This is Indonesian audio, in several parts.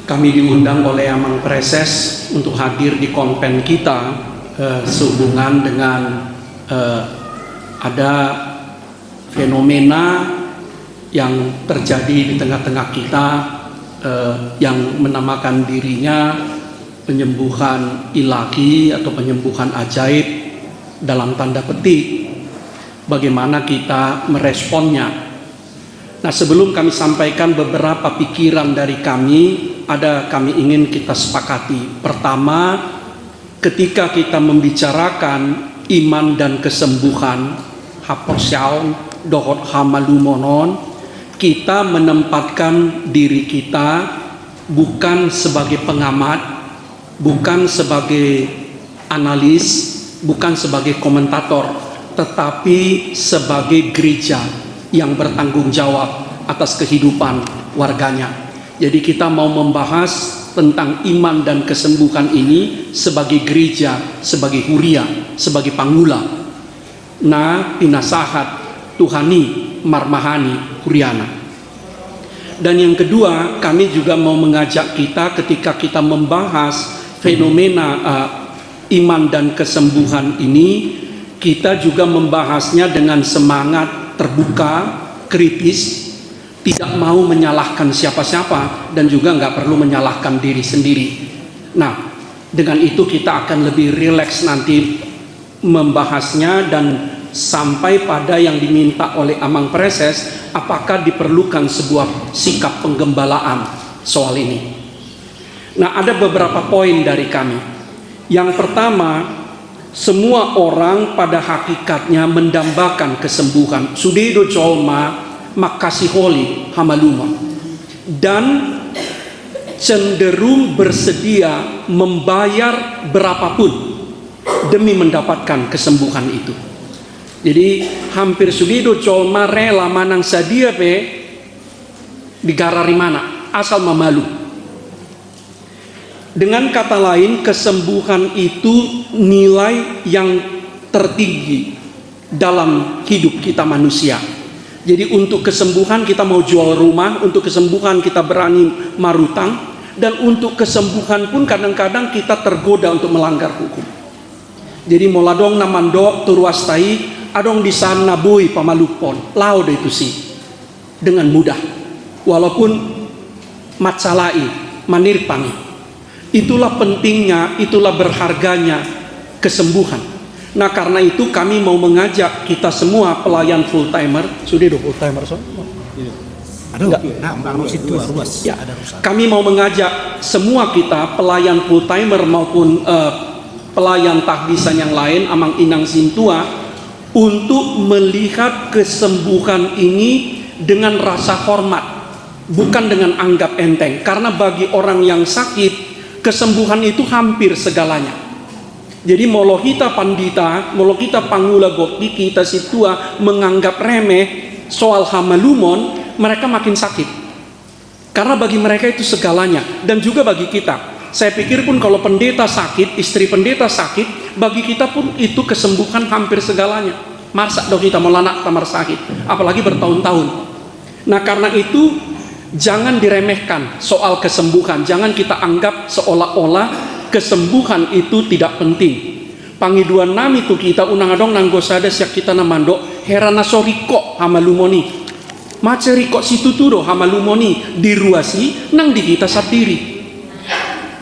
Kami diundang oleh Amang Preses untuk hadir di konven kita sehubungan dengan ada fenomena yang terjadi di tengah-tengah kita yang menamakan dirinya penyembuhan ilahi atau penyembuhan ajaib dalam tanda petik. Bagaimana kita meresponnya? Nah, sebelum kami sampaikan beberapa pikiran dari kami ingin kita sepakati. Pertama, ketika kita membicarakan iman dan kesembuhan, haposyaon dohot hamalumonon, kita menempatkan diri kita bukan sebagai pengamat, bukan sebagai analis, bukan sebagai komentator, tetapi sebagai gereja yang bertanggung jawab atas kehidupan warganya. Jadi kita mau membahas tentang iman dan kesembuhan ini sebagai gereja, sebagai huria, sebagai panggula. Nah, pinasahat Tuhani marmahani huriana. Dan yang kedua, kami juga mau mengajak kita ketika kita membahas fenomena iman dan kesembuhan ini, kita juga membahasnya dengan semangat terbuka, kritis, tidak mau menyalahkan siapa-siapa, dan juga nggak perlu menyalahkan diri sendiri. Nah, dengan itu kita akan lebih rileks nanti membahasnya dan sampai pada yang diminta oleh Amang Preses, apakah diperlukan sebuah sikap penggembalaan soal ini. Nah, ada beberapa poin dari kami. Yang pertama, semua orang pada hakikatnya mendambakan kesembuhan. Sudedo jolma makasih holi hamaluma, dan cenderung bersedia membayar berapapun demi mendapatkan kesembuhan itu. Jadi hampir sudido colma rela manang sadia pe digarari mana asal memalu. Dengan kata lain, kesembuhan itu nilai yang tertinggi dalam hidup kita manusia. Jadi untuk kesembuhan kita mau jual rumah, untuk kesembuhan kita berani marutang, dan untuk kesembuhan pun kadang-kadang kita tergoda untuk melanggar hukum. Jadi moladong namando turwastai adong di sana bui pamalupon laude itu sih dengan mudah, walaupun matsalai manirpangi. Itulah pentingnya, itulah berharganya kesembuhan. Nah, karena itu kami mau mengajak kita semua pelayan full timer. Sudah do full timer so? Ada enggak? Ya. Kami mau mengajak semua kita pelayan full timer maupun pelayan tahbisan yang lain, Amang Inang Sintua, untuk melihat kesembuhan ini dengan rasa hormat, bukan dengan anggap enteng. Karena bagi orang yang sakit, kesembuhan itu hampir segalanya. Jadi molo kita pandita, molo kita panggula gokti, kita situa menganggap remeh soal hamalumon, mereka makin sakit. Karena bagi mereka itu segalanya, dan juga bagi kita. Saya pikir pun kalau pendeta sakit, istri pendeta sakit, bagi kita pun itu kesembuhan hampir segalanya. Masa dong kita mau lanak tamar sakit, apalagi bertahun-tahun. Nah, karena itu jangan diremehkan soal kesembuhan, jangan kita anggap seolah-olah kesembuhan itu tidak penting. Pangiduan nami tu kita unang adong nanggosada siak kita namando herana soriko hamalumoni maceriko situturo hamalumoni diruasi nang di kita sendiri.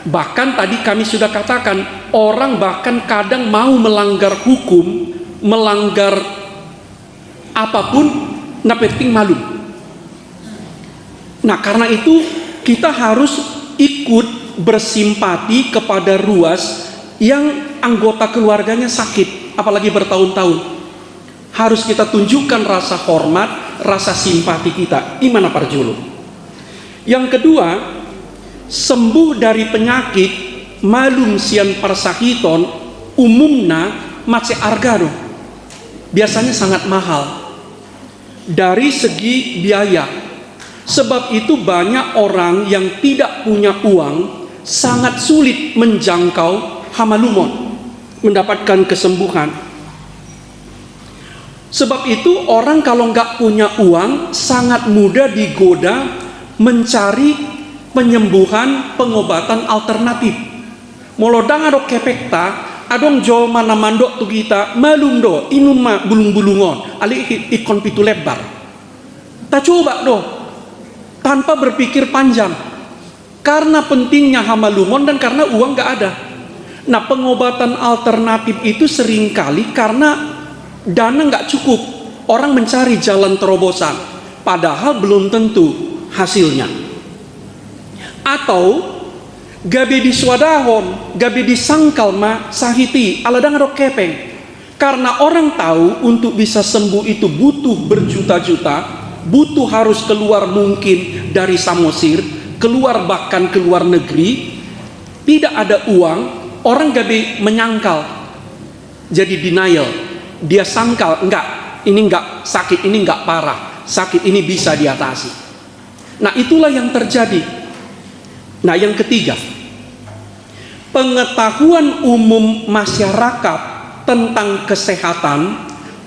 Bahkan tadi kami sudah katakan, orang bahkan kadang mau melanggar hukum, melanggar apapun, na penting malu. Nah, karena itu kita harus ikut bersimpati kepada ruas yang anggota keluarganya sakit, apalagi bertahun-tahun. Harus kita tunjukkan rasa hormat, rasa simpati kita. Imana parjulu. Yang kedua, sembuh dari penyakit malum sian parsakiton umumna mace argado. Biasanya sangat mahal dari segi biaya. Sebab itu banyak orang yang tidak punya uang sangat sulit menjangkau hamalumon, mendapatkan kesembuhan. Sebab itu orang kalau nggak punya uang sangat mudah digoda mencari penyembuhan, pengobatan alternatif. Molodang adok kepekta, adong jo mana mandok tu kita, malum do, inum ma bulung-bulungon, ali ikon pitu lebar. Ta coba do, tanpa berpikir panjang. Karena pentingnya hamalumon dan karena uang gak ada. Nah, pengobatan alternatif itu seringkali karena dana nggak cukup, orang mencari jalan terobosan, padahal belum tentu hasilnya. Atau gabe di swadahon, gabe di sangkal ma sahiti, aladang rok kepeng. Karena orang tahu untuk bisa sembuh itu butuh berjuta-juta, butuh harus keluar mungkin dari Samosir, keluar bahkan ke luar negeri, tidak ada uang, orang gabe menyangkal, jadi denial. Dia sangkal, ini enggak sakit, ini enggak parah, sakit ini bisa diatasi. Nah, itulah yang terjadi. Nah, yang ketiga, pengetahuan umum masyarakat tentang kesehatan,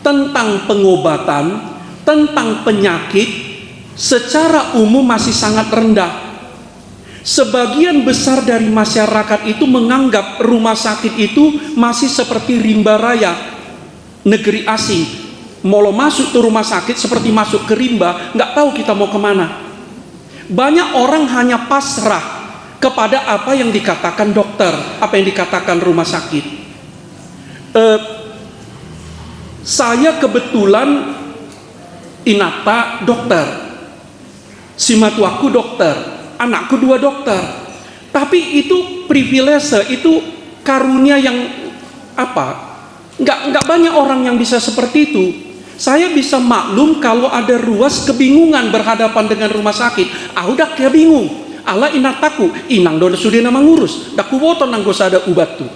tentang pengobatan, tentang penyakit secara umum masih sangat rendah. Sebagian besar dari masyarakat itu menganggap rumah sakit itu masih seperti rimba raya negeri asing. Mau masuk ke rumah sakit seperti masuk ke rimba, nggak tahu kita mau kemana. Banyak orang hanya pasrah kepada apa yang dikatakan dokter, apa yang dikatakan rumah sakit. Saya kebetulan inata dokter, simatuaku dokter, anakku 2 dokter. Tapi itu privilege, itu karunia yang apa? Nggak banyak orang yang bisa seperti itu. Saya bisa maklum kalau ada ruas kebingungan berhadapan dengan rumah sakit. Udah kayak bingung. Allah inataku, inang doa sudah nama ngurus. Daku boto nang gosa ada ubat tuh.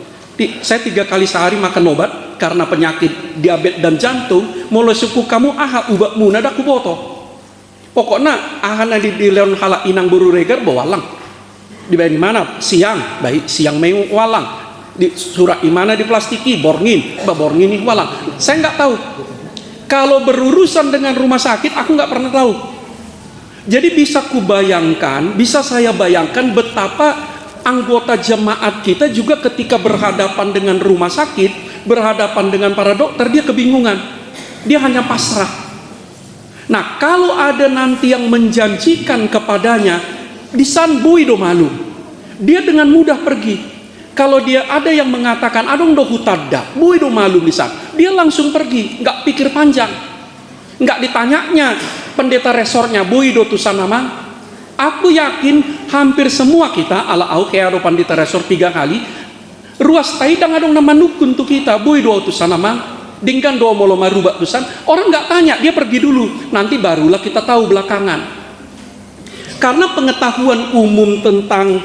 Saya 3 kali sehari makan obat karena penyakit diabetes dan jantung. Mulai suku kamu ubatmu nada ku boto. Pokoknya ahana di leon hala inang buru regar bawalang. Di mana siang, baik siang meu walang. Di surat imana di plastiki borngin nih walang. Saya nggak tahu. Kalau berurusan dengan rumah sakit aku nggak pernah tahu. Jadi bisa saya bayangkan betapa anggota jemaat kita juga ketika berhadapan dengan rumah sakit, berhadapan dengan para dokter, dia kebingungan, dia hanya pasrah. Nah, kalau ada nanti yang menjanjikan kepadanya disambui do malu, dia dengan mudah pergi. Kalau dia ada yang mengatakan adong do hutadda, bui do malu lisan, dia langsung pergi, nggak pikir panjang, nggak ditanyanya pendeta resortnya, bui do tusan nama. Aku yakin hampir semua kita ala au kayak ada pendeta resort 3 kali, ruas taidang adong nama nukun tuh kita, bui do tusan nama, dingkan do molo maruba tusan, orang nggak tanya, dia pergi dulu, nanti barulah kita tahu belakangan. Karena pengetahuan umum tentang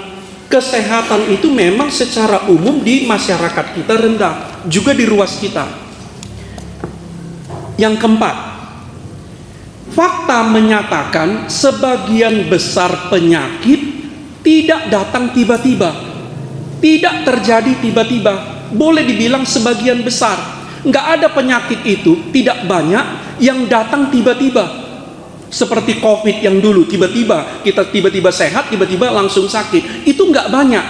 kesehatan itu memang secara umum di masyarakat kita rendah, juga di ruas kita. Yang keempat, fakta menyatakan sebagian besar penyakit tidak datang tiba-tiba, tidak terjadi tiba-tiba. Boleh dibilang sebagian besar, nggak ada penyakit itu, tidak banyak yang datang tiba-tiba. Seperti COVID yang dulu, tiba-tiba kita tiba-tiba sehat, tiba-tiba langsung sakit. Itu nggak banyak.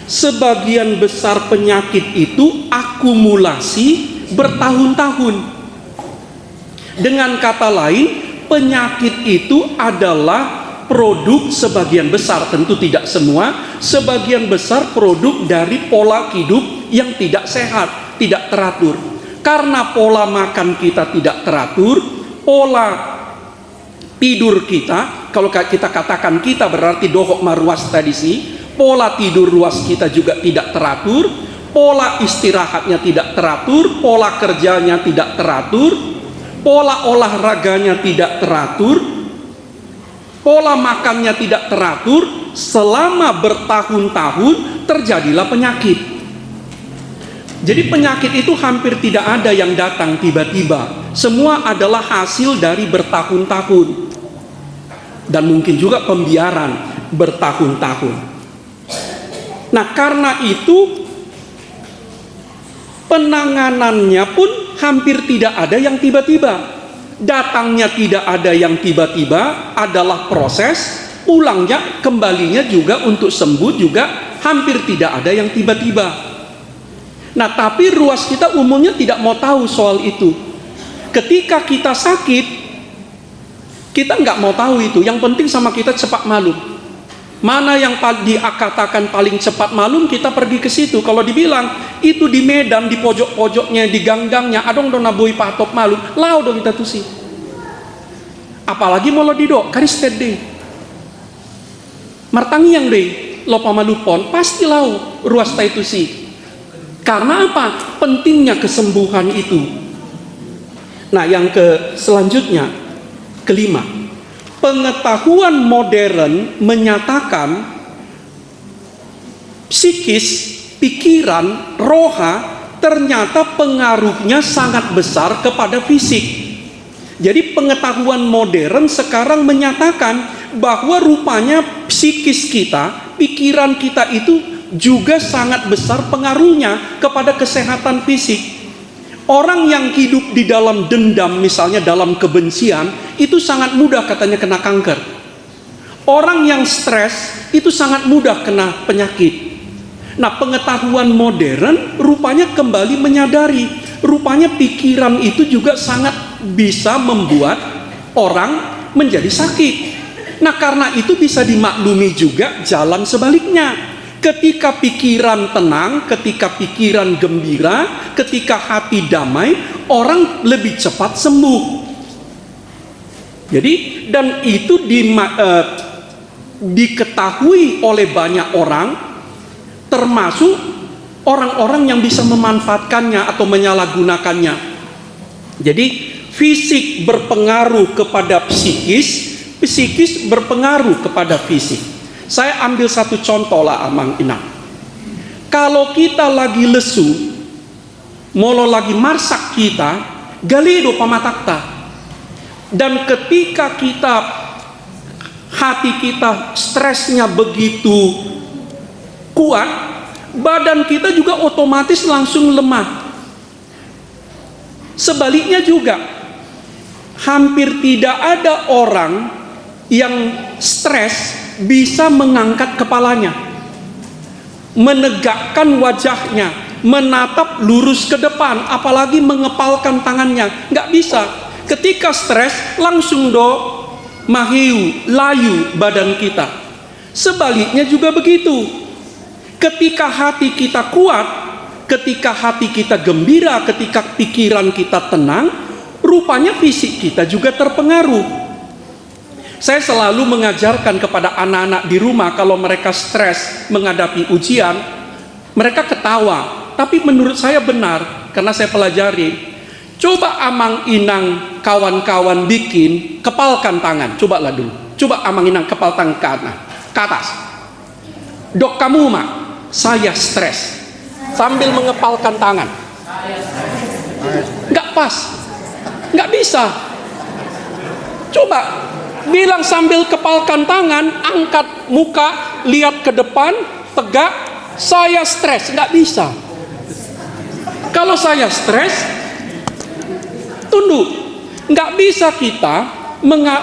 Sebagian besar penyakit itu akumulasi bertahun-tahun. Dengan kata lain, penyakit itu adalah produk sebagian besar, tentu tidak semua, sebagian besar produk dari pola hidup yang tidak sehat, tidak teratur. Karena pola makan kita tidak teratur, pola tidur kita, kalau kita katakan kita berarti dohok maruas tadi sih, pola tidur ruas kita juga tidak teratur, pola istirahatnya tidak teratur, pola kerjanya tidak teratur, pola olahraganya tidak teratur, pola makannya tidak teratur, selama bertahun-tahun terjadilah penyakit. Jadi penyakit itu hampir tidak ada yang datang tiba-tiba, semua adalah hasil dari bertahun-tahun. Dan mungkin juga pembiaran bertahun-tahun. Nah, karena itu penanganannya pun hampir tidak ada yang tiba-tiba. Datangnya tidak ada yang tiba-tiba, adalah proses. pulangnya, kembalinya juga untuk sembuh juga hampir tidak ada yang tiba-tiba. Nah, tapi ruas kita umumnya tidak mau tahu soal itu. Ketika kita sakit, kita nggak mau tahu itu. Yang penting sama kita cepat malum. Mana yang dikatakan paling cepat malum, kita pergi ke situ. Kalau dibilang itu di Medan, di pojok-pojoknya, di gang-gangnya, adong dona boi patok malum, lau dong kita tuh sih. Apalagi mau lo didok, karisted deh. Martangi yang deh, lo pamalupon, pasti lau ruas ta itu sih. Karena apa? Pentingnya kesembuhan itu. Nah, yang selanjutnya, kelima, pengetahuan modern menyatakan psikis, pikiran, roha ternyata pengaruhnya sangat besar kepada fisik. Jadi pengetahuan modern sekarang menyatakan bahwa rupanya psikis kita, pikiran kita itu juga sangat besar pengaruhnya kepada kesehatan fisik. Orang yang hidup di dalam dendam, misalnya dalam kebencian, itu sangat mudah katanya kena kanker. Orang yang stres itu sangat mudah kena penyakit. Nah, pengetahuan modern rupanya kembali menyadari, rupanya pikiran itu juga sangat bisa membuat orang menjadi sakit. Nah, karena itu bisa dimaklumi juga jalan sebaliknya. Ketika pikiran tenang, ketika pikiran gembira, ketika hati damai, orang lebih cepat sembuh. Jadi, dan itu diketahui oleh banyak orang, termasuk orang-orang yang bisa memanfaatkannya atau menyalahgunakannya. Jadi, fisik berpengaruh kepada psikis, psikis berpengaruh kepada fisik. Saya ambil satu contoh lah, Amang Inang. Kalau kita lagi lesu, molo lagi marsak kita, galido pamatakta. Dan ketika hati kita stresnya begitu kuat, badan kita juga otomatis langsung lemah. Sebaliknya juga, hampir tidak ada orang yang stres bisa mengangkat kepalanya, menegakkan wajahnya, menatap lurus ke depan, apalagi mengepalkan tangannya. Nggak bisa. Ketika stres, langsung mahiu, layu badan kita. Sebaliknya juga begitu. Ketika hati kita kuat, ketika hati kita gembira, ketika pikiran kita tenang, rupanya fisik kita juga terpengaruh. Saya selalu mengajarkan kepada anak-anak di rumah, kalau mereka stres menghadapi ujian, mereka ketawa. Tapi menurut saya benar, karena saya pelajari. Coba Amang Inang kawan-kawan bikin, kepalkan tangan. Cobalah dulu. Coba Amang Inang kepal tangan ke atas. Dok kamu mak, saya stres. Sambil mengepalkan tangan. Nggak pas. Nggak bisa. Coba bilang sambil kepalkan tangan, angkat muka, lihat ke depan, tegak, saya stres. Nggak bisa. Kalau saya stres, tunduk. Nggak bisa kita,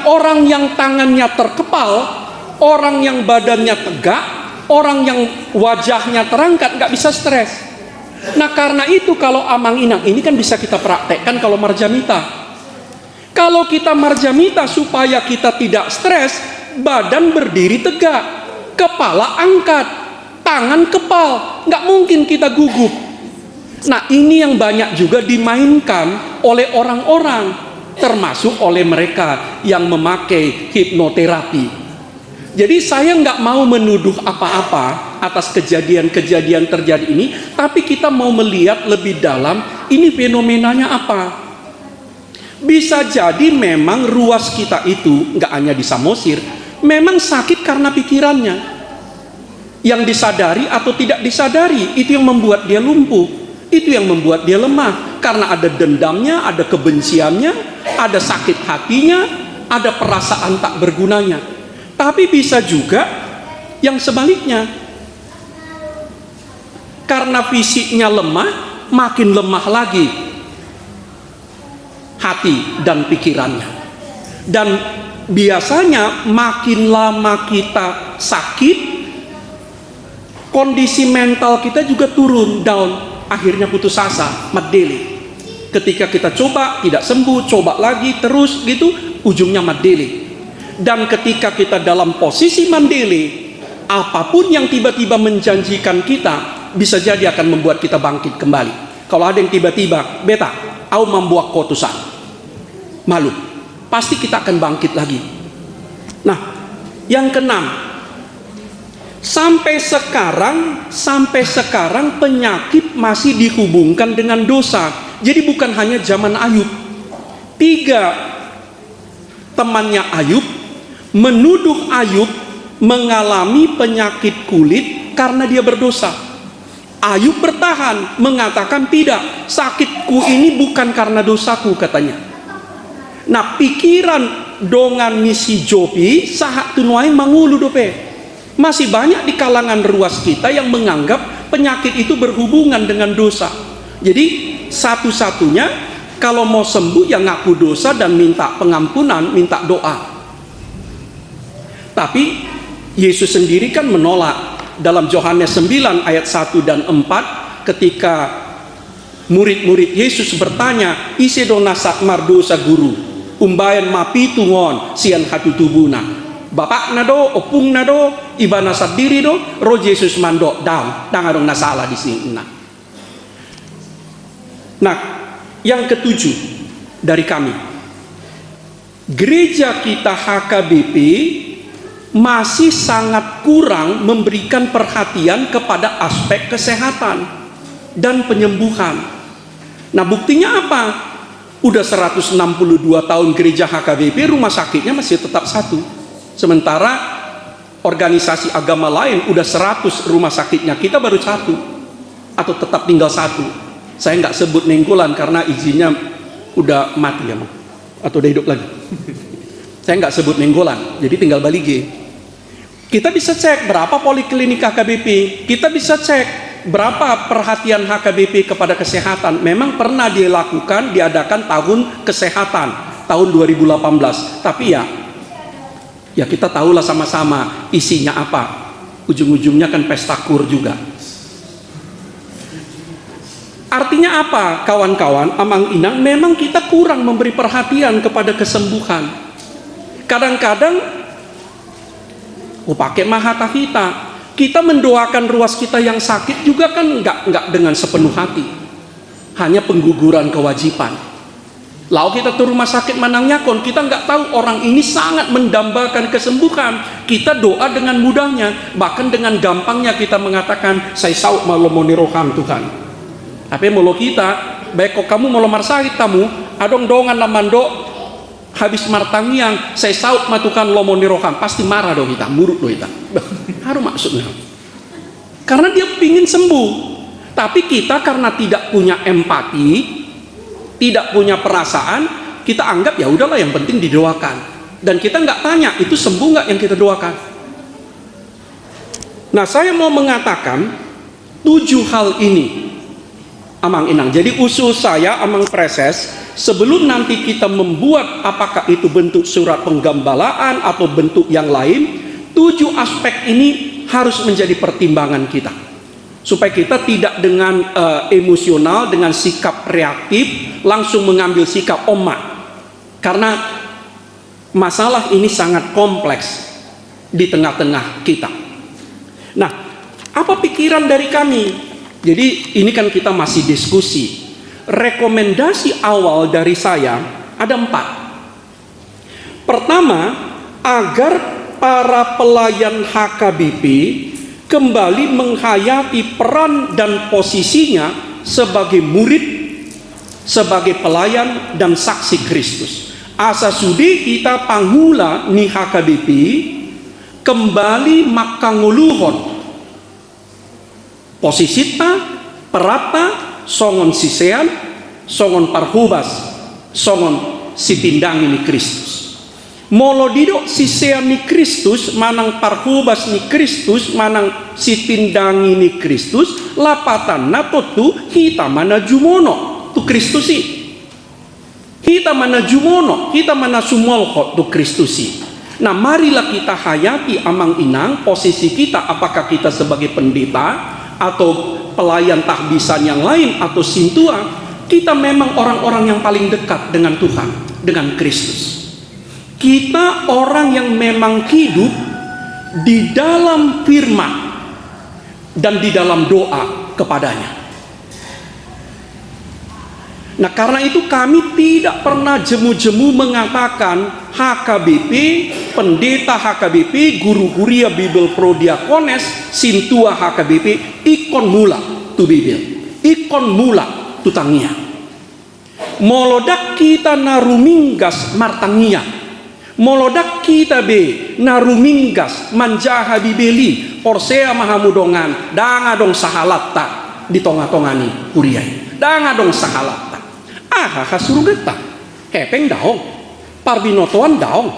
orang yang tangannya terkepal, orang yang badannya tegak, orang yang wajahnya terangkat, nggak bisa stres. Nah, karena itu kalau Amang Inang ini kan bisa kita praktekkan kalau marjamita. Kalau kita marjamita supaya kita tidak stres, badan berdiri tegak, kepala angkat, tangan kepal, nggak mungkin kita gugup. Nah, ini yang banyak juga dimainkan oleh orang-orang, termasuk oleh mereka yang memakai hipnoterapi. Jadi saya nggak mau menuduh apa-apa atas kejadian-kejadian terjadi ini, tapi kita mau melihat lebih dalam, ini fenomenanya apa. Bisa jadi memang ruas kita itu, nggak hanya di Samosir, memang sakit karena pikirannya. Yang disadari atau tidak disadari, itu yang membuat dia lumpuh. Itu yang membuat dia lemah. Karena ada dendamnya, ada kebenciannya, ada sakit hatinya, ada perasaan tak bergunanya. Tapi bisa juga yang sebaliknya. Karena fisiknya lemah, makin lemah lagi hati dan pikirannya. Dan biasanya makin lama kita sakit, kondisi mental kita juga turun, down, akhirnya putus asa, madele. Ketika kita coba tidak sembuh, coba lagi terus gitu, ujungnya madele. Dan ketika kita dalam posisi mandele, apapun yang tiba-tiba menjanjikan kita bisa jadi akan membuat kita bangkit kembali. Kalau ada yang tiba-tiba, beta, au membuat kotusan, malu, pasti kita akan bangkit lagi. Nah, yang keenam, sampai sekarang penyakit masih dihubungkan dengan dosa. Jadi bukan hanya zaman Ayub. 3 temannya Ayub menuduh Ayub mengalami penyakit kulit karena dia berdosa. Ayub bertahan, mengatakan tidak, sakitku ini bukan karena dosaku, katanya. Nah, pikiran dongan misi Jopi sahat tunuai mangulu dope. Masih banyak di kalangan ruas kita yang menganggap penyakit itu berhubungan dengan dosa. Jadi satu-satunya kalau mau sembuh ya ngaku dosa dan minta pengampunan, minta doa. Tapi Yesus sendiri kan menolak. Dalam Yohanes 9 ayat 1 dan 4, ketika murid-murid Yesus bertanya, ise do nasak mardosa guru, umbayan mapi tungon sian hatu tubuna, bapak nado, opung nado, iba nasat diri do, roh Yesus mando dam, dangadong nasalah di sini. Nah, yang ketujuh dari kami, gereja kita HKBP masih sangat kurang memberikan perhatian kepada aspek kesehatan dan penyembuhan. Nah, buktinya apa? Udah 162 tahun gereja HKBP, rumah sakitnya masih tetap satu. Sementara organisasi agama lain udah 100 rumah sakitnya, kita baru satu. Atau tetap tinggal satu. Saya nggak sebut Nenggolan karena izinnya udah mati ya, atau udah hidup lagi. Saya nggak sebut Nenggolan, jadi tinggal Balige. Kita bisa cek berapa poliklinik HKBP, kita bisa cek berapa perhatian HKBP kepada kesehatan. Memang pernah diadakan tahun kesehatan tahun 2018, tapi ya kita tahulah sama-sama isinya apa. Ujung-ujungnya kan pesta kur juga. Artinya apa, kawan-kawan, amang inang, memang kita kurang memberi perhatian kepada kesembuhan. Kadang-kadang pakai mahata kita mendoakan ruas kita yang sakit juga kan enggak dengan sepenuh hati, hanya pengguguran kewajiban. Lalu kita ke rumah sakit Manangyakon, kita enggak tahu orang ini sangat mendambakan kesembuhan. Kita doa dengan mudahnya, bahkan dengan gampangnya kita mengatakan, saya sauk malomoni roham Tuhan. Tapi mulu kita, baik kok kamu mau lemar sakit tamu, adong dongan lamando, habis martangiang, saya saut matukan lomoni roham, pasti marah dong kita, muruk dong kita. Harus maksudnya. Karena dia pingin sembuh. Tapi kita karena tidak punya empati, tidak punya perasaan, kita anggap ya udahlah yang penting didoakan. Dan kita nggak tanya, itu sembuh nggak yang kita doakan? Nah, saya mau mengatakan 7 hal ini. Amang inang. Jadi usul saya, amang preses, sebelum nanti kita membuat apakah itu bentuk surat penggambalaan atau bentuk yang lain, 7 aspek ini harus menjadi pertimbangan kita. Supaya kita tidak dengan emosional, dengan sikap reaktif, langsung mengambil sikap omak. Karena masalah ini sangat kompleks di tengah-tengah kita. Nah, apa pikiran dari kami? Jadi ini kan kita masih diskusi. Rekomendasi awal dari saya ada 4. Pertama, agar para pelayan HKBP kembali menghayati peran dan posisinya sebagai murid, sebagai pelayan dan saksi Kristus. Asa sudi kita panghula ni HKBP kembali makanguluhon posisita, perata, songon sisean, songon parhubas, songon sitindang ini Kristus. Molodido sisean ni Kristus, manang parhubas ni Kristus, manang sitindang ini Kristus, lapatan natotu hita mana jumono tu Kristusi. Kita mana jumono, kita mana sumolko tu Kristusi. Nah, marilah kita hayati amang inang posisi kita, apakah kita sebagai pendeta atau pelayan tahbisan yang lain atau sintua, kita memang orang-orang yang paling dekat dengan Tuhan, dengan Kristus. Kita orang yang memang hidup di dalam firman dan di dalam doa kepadanya. Nah, karena itu kami tidak pernah jemu-jemu mengatakan HKBP, pendeta HKBP, guru Huria Bible Pro Diakones, sintua HKBP, ikon mula tu Bibil, ikon mula tu tangia. Molodak kita naruminggas martangia, molodak kita be naruminggas manjaha bibeli, orsea mahamudongan, dangadong sahalatta di tonga-tongani Huria, dangadong sahalatta. Hasurugeta, hepeng daong, parbinotoan daong,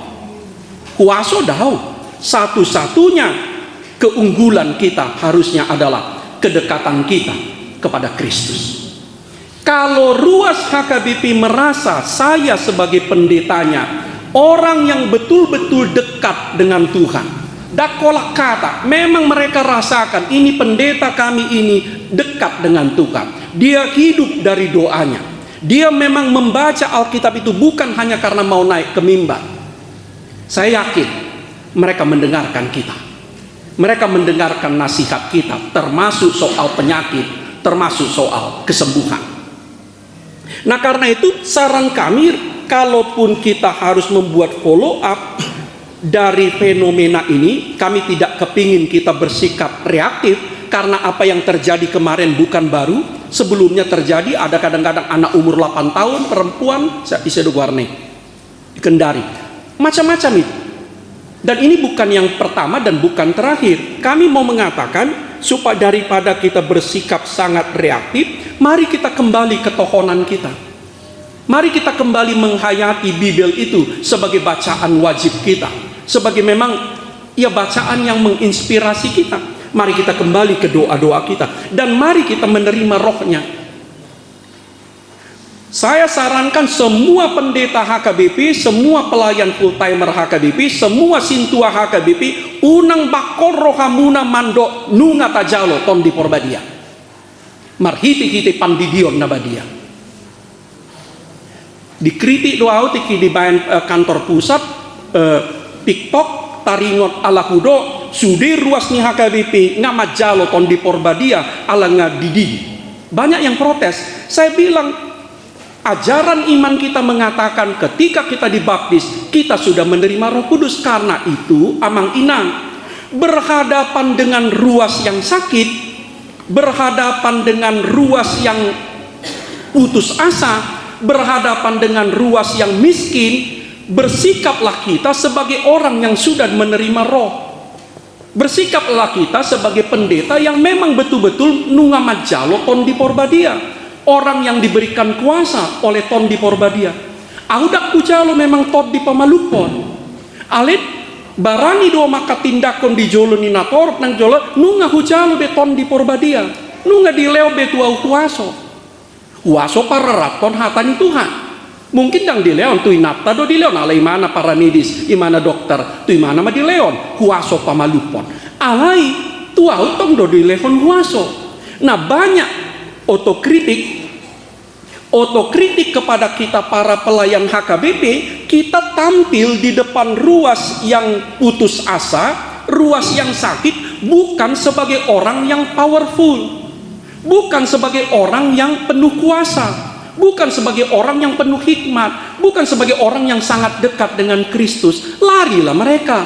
kuaso daong. Satu-satunya keunggulan kita harusnya adalah kedekatan kita kepada Kristus. Kalau ruas HKBP merasa saya sebagai pendetanya orang yang betul-betul dekat dengan Tuhan, dakolak kata, memang mereka rasakan ini pendeta kami ini dekat dengan Tuhan. Dia hidup dari doanya. Dia memang membaca Alkitab itu bukan hanya karena mau naik ke mimbar. Saya yakin mereka mendengarkan kita. Mereka mendengarkan nasihat kita, termasuk soal penyakit, termasuk soal kesembuhan. Nah, karena itu saran kami, kalaupun kita harus membuat follow up dari fenomena ini, kami tidak kepingin kita bersikap reaktif, karena apa yang terjadi kemarin bukan baru. Sebelumnya terjadi, ada kadang-kadang anak umur 8 tahun, perempuan, bisa warne Kendari, macam-macam itu. Dan ini bukan yang pertama dan bukan terakhir. Kami mau mengatakan, supaya daripada kita bersikap sangat reaktif, mari kita kembali ke tohonan kita. Mari kita kembali menghayati Bible itu sebagai bacaan wajib kita, sebagai memang ya bacaan yang menginspirasi kita. Mari kita kembali ke doa-doa kita, dan mari kita menerima rohnya. Saya sarankan semua pendeta HKBP, semua pelayan full timer HKBP, semua sintua HKBP, unang bakor rohamuna mando nunga tajalo ton di porbadia. Marhiti-hiti pandidion nabadia. Dikritik doa tiki di kantor pusat, TikTok, taringot ala hudo, sudir ruas ni HKBP ngamat jalo ton di porbadia ala ngadidi. Banyak yang protes. Saya bilang ajaran iman kita mengatakan ketika kita dibaptis kita sudah menerima Roh Kudus. Karena itu amang inang, berhadapan dengan ruas yang sakit, berhadapan dengan ruas yang putus asa, berhadapan dengan ruas yang miskin, bersikaplah kita sebagai orang yang sudah menerima roh. Bersikaplah kita sebagai pendeta yang memang betul-betul nungamat jalo ton di porbadia, orang yang diberikan kuasa oleh ton di porbadia. Audak kujalo memang ton di pamalupon. Alit barani do maka tindakon di jolo ni nator nang jolo nunga hujalo be ton di porbadia. Nunga di leo be tuau kuaso. Kuaso pararaton hatani Tuhan. Mungkin dang di leon tu inapta do di leon alai mana para medis, imana dokter, tu imana ma di leon huaso pamalupon. Alai tu autong do di leon huaso. Nah, banyak otokritik kepada kita para pelayan HKBP. Kita tampil di depan ruas yang putus asa, ruas yang sakit, bukan sebagai orang yang powerful, bukan sebagai orang yang penuh kuasa, bukan sebagai orang yang penuh hikmat, bukan sebagai orang yang sangat dekat dengan Kristus. Larilah mereka.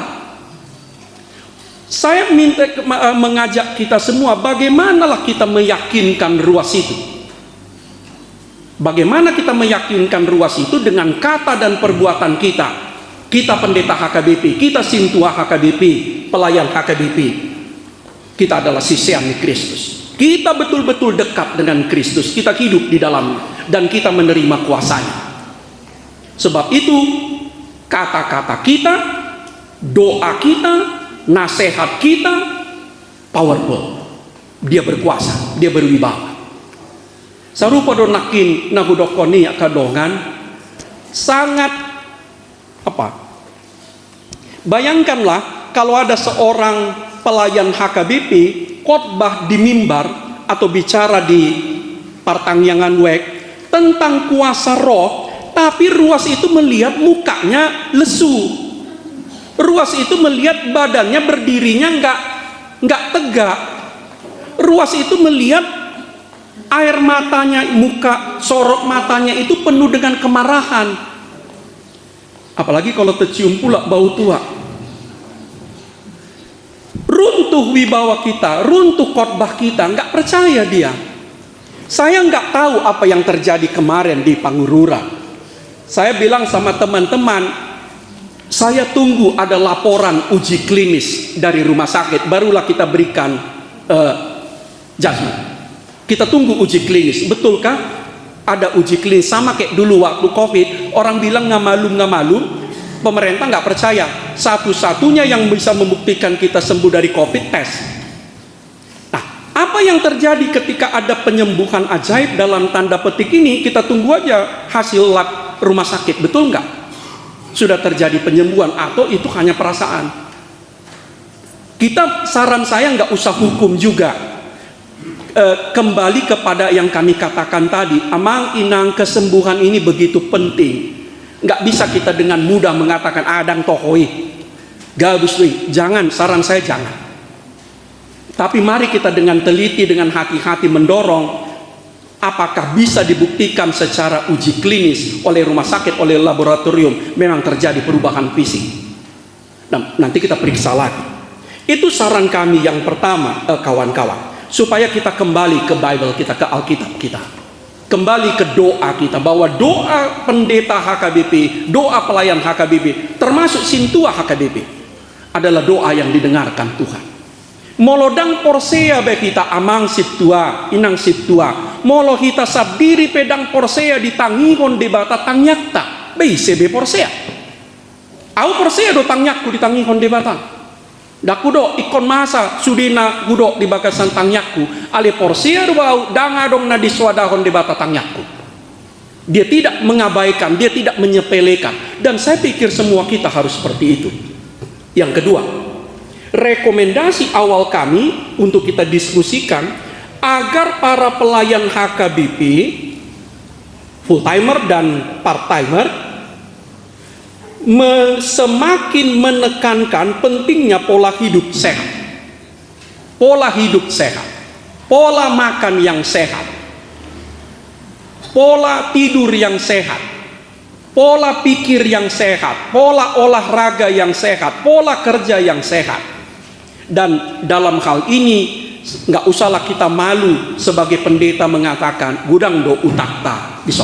Saya minta mengajak kita semua, bagaimanalah kita meyakinkan ruas itu. Bagaimana kita meyakinkan ruas itu dengan kata dan perbuatan kita. Kita pendeta HKBP, kita sintua HKBP, pelayan HKBP. Kita adalah sisian Kristus. Kita betul-betul dekat dengan Kristus. Kita hidup di dalamnya dan kita menerima kuasanya. Sebab itu kata-kata kita, doa kita, nasihat kita powerful. Dia berkuasa, dia berwibawa. Sarupa do nakin nahudokoni kadongan sangat apa? Bayangkanlah kalau ada seorang pelayan HKBP khotbah di mimbar atau bicara di Partangyangan Wek tentang kuasa roh, tapi ruas itu melihat mukanya lesu. Ruas itu melihat badannya berdirinya nggak tegak. Ruas itu melihat air matanya, muka sorot matanya itu penuh dengan kemarahan. Apalagi kalau tercium pula bau tua. Runtuh wibawa kita, runtuh khotbah kita, nggak percaya dia. Saya nggak tahu apa yang terjadi kemarin di Pangurura. Saya bilang sama teman-teman, saya tunggu ada laporan uji klinis dari rumah sakit, barulah kita berikan judgment. Kita tunggu uji klinis, betulkah ada uji klinis? Sama kayak dulu waktu COVID, orang bilang nggak malu, pemerintah nggak percaya. Satu-satunya yang bisa membuktikan kita sembuh dari COVID, tes. Nah, apa yang terjadi ketika ada penyembuhan ajaib dalam tanda petik ini? Kita tunggu aja hasil lab rumah sakit, betul nggak? Sudah terjadi penyembuhan atau itu hanya perasaan? Saran saya nggak usah hukum juga. Kembali kepada yang kami katakan tadi, amang inang kesembuhan ini begitu penting. Nggak bisa kita dengan mudah mengatakan adang tohoi gabus nih, jangan, saran saya jangan. Tapi mari kita dengan teliti, dengan hati-hati mendorong apakah bisa dibuktikan secara uji klinis oleh rumah sakit, oleh laboratorium memang terjadi perubahan fisik. Nah, nanti kita periksa lagi. Itu saran kami yang pertama, kawan-kawan, supaya kita kembali ke Bible kita, ke Alkitab kita. Kembali ke doa kita, bahwa doa pendeta HKBP, doa pelayan HKBP, termasuk Sintua HKBP, adalah doa yang didengarkan Tuhan. Molodang porsea bagi kita amang siptua, inang siptua, molo kita sabdiri pedang porsea ditangihon debata tangyakta, BCB porsea. Au porsea do tangyakku ditangihon debata. Dakudo ikon masa sudina gudok di bakasan tangyakku ale porsea do bau dangadong na diswadahon debata tangyakku. Dia tidak mengabaikan, dia tidak menyepelekan, dan saya pikir semua kita harus seperti itu. Yang kedua, rekomendasi awal kami untuk kita diskusikan agar para pelayan HKBP full timer dan part timer semakin menekankan pentingnya pola hidup sehat, pola hidup sehat, pola makan yang sehat, pola tidur yang sehat, pola pikir yang sehat, pola olahraga yang sehat, pola kerja yang sehat. Dan dalam hal ini nggak usahlah kita malu sebagai pendeta mengatakan gudang do utakta bisa,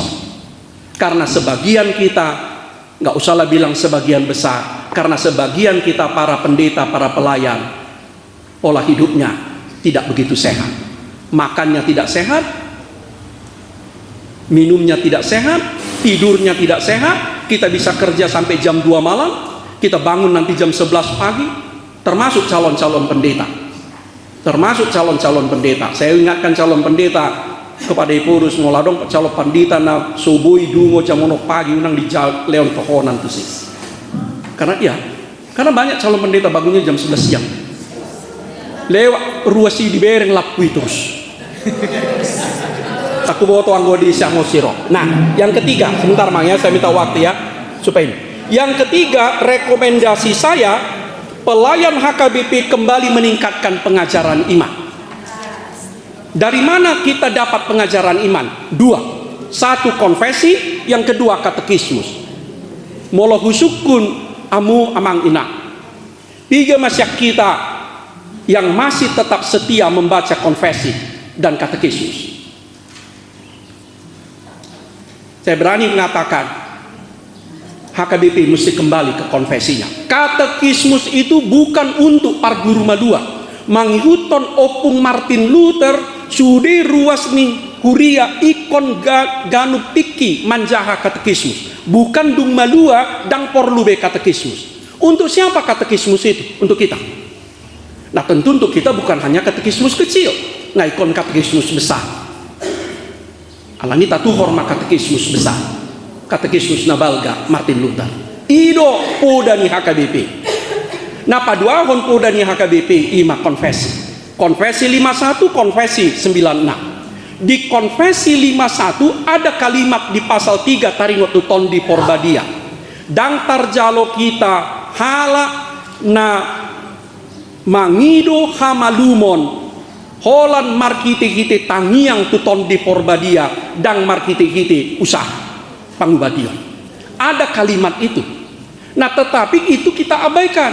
karena sebagian kita, nggak usahlah bilang sebagian besar, karena sebagian kita para pendeta, para pelayan, pola hidupnya tidak begitu sehat, makannya tidak sehat, minumnya tidak sehat, tidurnya tidak sehat. Kita bisa kerja sampai jam 2 malam, kita bangun nanti jam 11 pagi. Termasuk calon-calon pendeta, termasuk calon-calon pendeta. Saya ingatkan calon pendeta kepada Ipurus ngoladong calon pendeta na soboi dungo jamono pagi unang di leon pohonan tu sih. Karena banyak calon pendeta bangunnya jam 11 siang. Lewat ruasi di bereng lapui terus. Aku bawa tuang gue di Sangosiro. Nah, yang ketiga, sebentar Mang ya, saya minta waktu ya supaya ini. Yang ketiga, rekomendasi saya, pelayan HKBP kembali meningkatkan pengajaran iman. Dari mana kita dapat pengajaran iman? 2. 1 konfesi, yang kedua katekismus. Molo husukun amu amang ina. 3 masyarakat kita yang masih tetap setia membaca konfesi dan katekismus. Saya berani mengatakan HKBP mesti kembali ke konfesinya. Katekismus itu bukan untuk parguru madua. Manghuton opung Martin Luther sude ruas nih kuria ikon ganu piki manjaha katekismus. Bukan dung malua dang porlube katekismus. Untuk siapa katekismus itu? Untuk kita. Nah tentu untuk kita bukan hanya katekismus kecil. Nah ikon katekismus besar. Alani tatu hormat katekismus besar. Katekismus Nabalga Martin Luther. Ido podani HKBP. Nah paduahon podani HKBP ima konfesi. Konfesi 51, konfesi 96. Di konfesi 51 ada kalimat di pasal 3 taringot tuton di porbadia. Dang tarjalo kita hala na mangido hamalumon holan markite-kite tangiang tuton di porbadia dang markite-kite usaha pangubadion. Ada kalimat itu. Nah tetapi itu kita abaikan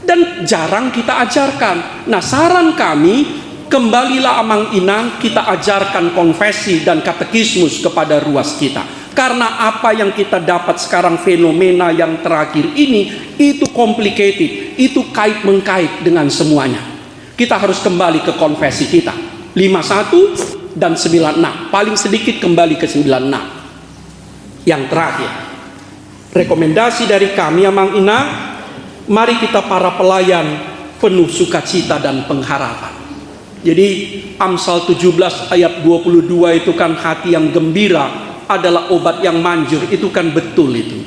dan jarang kita ajarkan. Nah saran kami, kembalilah amang inang, kita ajarkan konfesi dan katekismus kepada ruas kita. Karena apa yang kita dapat sekarang, fenomena yang terakhir ini, itu complicated, itu kait-mengkait dengan semuanya. Kita harus kembali ke konfesi kita 51 dan 96, paling sedikit kembali ke 96. Yang terakhir, rekomendasi dari kami amang inang, mari kita para pelayan penuh sukacita dan pengharapan. Jadi Amsal 17 ayat 22 itu kan hati yang gembira adalah obat yang manjur, itu kan betul itu.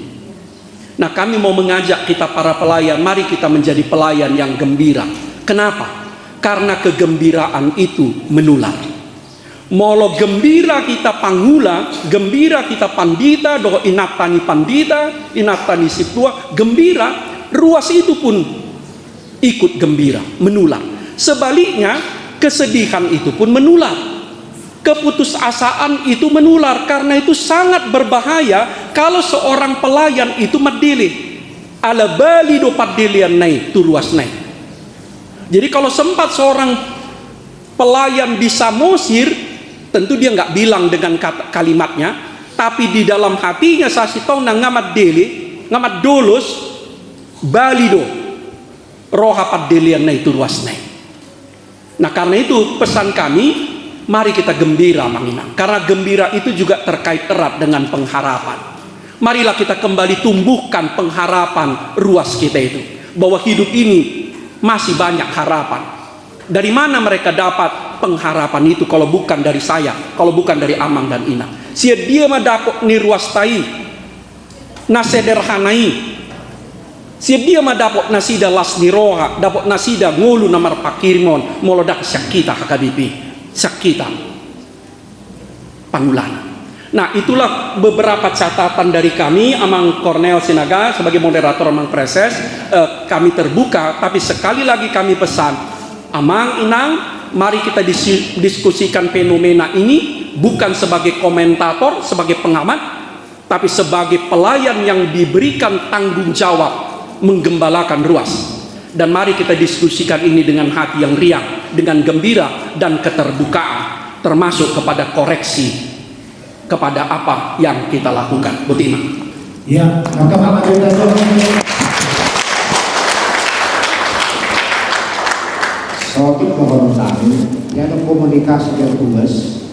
Nah kami mau mengajak kita para pelayan, mari kita menjadi pelayan yang gembira. Kenapa? Karena kegembiraan itu menular. Molo gembira kita pangula, gembira kita pandita, doh inatani pandita, inatani siptua, gembira, ruas itu pun ikut gembira, menular. Sebaliknya, kesedihan itu pun menular. Keputusasaan itu menular. Karena itu sangat berbahaya kalau seorang pelayan itu medili. Ala bali do padilian naik, tu ruas naik. Jadi kalau sempat seorang pelayan bisa mosir, tentu dia nggak bilang dengan kalimatnya, tapi di dalam hatinya sasi tau na ngamat deli, ngamat dolus, balido, roha padilian naik tu ruas naik. Nah karena itu pesan kami, mari kita gembira manginang. Karena gembira itu juga terkait erat dengan pengharapan. Marilah kita kembali tumbuhkan pengharapan ruas kita itu, bahwa hidup ini masih banyak harapan. Dari mana mereka dapat pengharapan itu kalau bukan dari saya, kalau bukan dari amang dan inang. Sia dia madapok ni ruas tai, na sederhanai. Sia dia madapok nasida las niroha, dapok nasida ngulu namar pakirmon, molodak syakita HKBP, syakita pangulana. Nah itulah beberapa catatan dari kami, Amang Cornel Sinaga sebagai moderator Amang Preses. Kami terbuka, tapi sekali lagi kami pesan, Amang Inang, mari kita diskusikan fenomena ini bukan sebagai komentator, sebagai pengamat, tapi sebagai pelayan yang diberikan tanggung jawab menggembalakan ruas. Dan mari kita diskusikan ini dengan hati yang riang, dengan gembira dan keterbukaan, termasuk kepada koreksi kepada apa yang kita lakukan. Butina. Ya, maka Bapak kita suatu pohon tani yang komunikasi yang tugas